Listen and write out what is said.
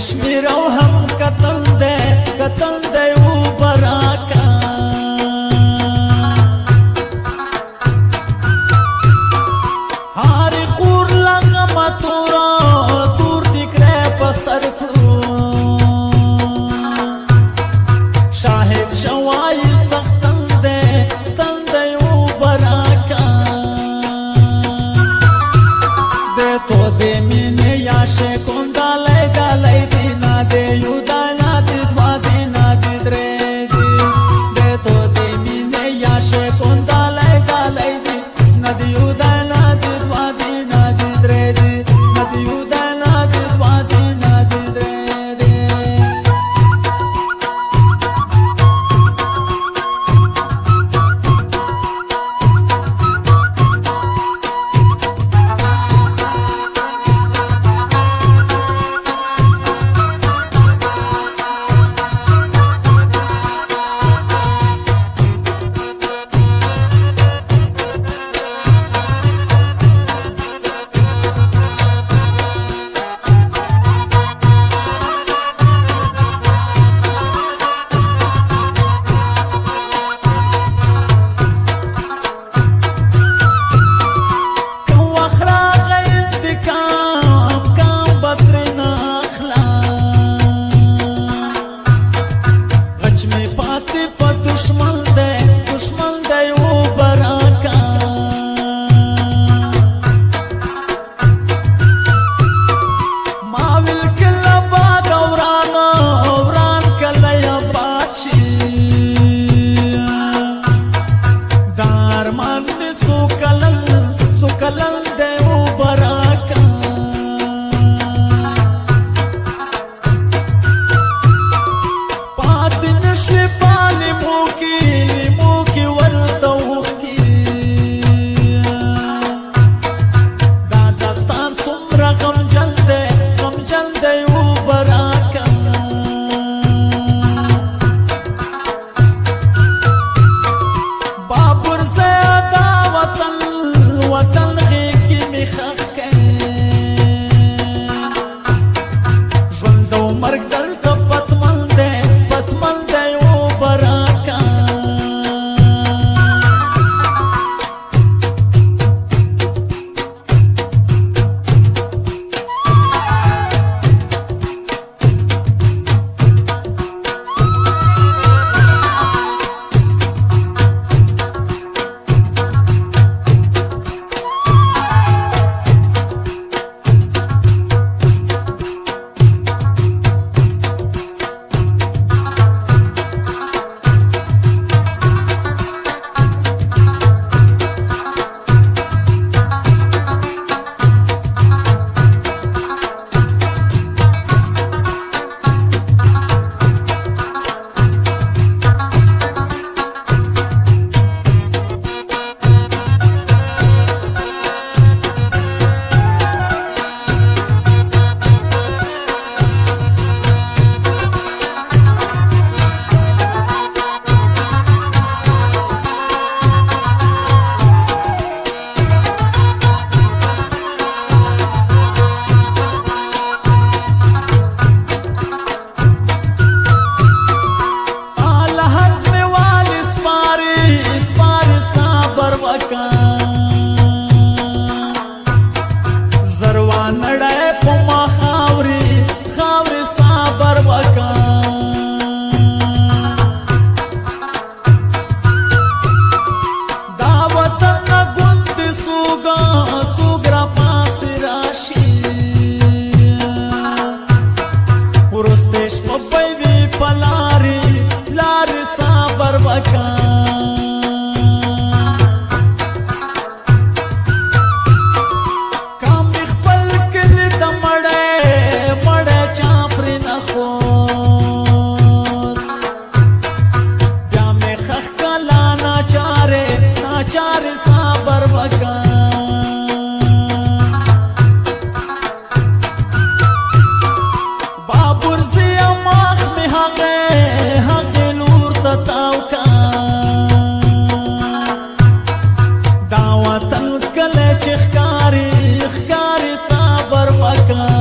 کشمیر او هم کتن دی و براکا هاری خور لغم تور تکره پسر کرو شاهد شوائی سخت تن دی و براکا دے تو دے مینه یا شکون دالی دینا دے یو دانا دی دوا دینا دی درے دی دے تو دے مینه یا شکون دالی دی ندی یو دانا دی دوا دینا دی درے دی ندی یو دانا دی دوا دینا دی درے دی وطن کله چې ښکاری صبر وکړه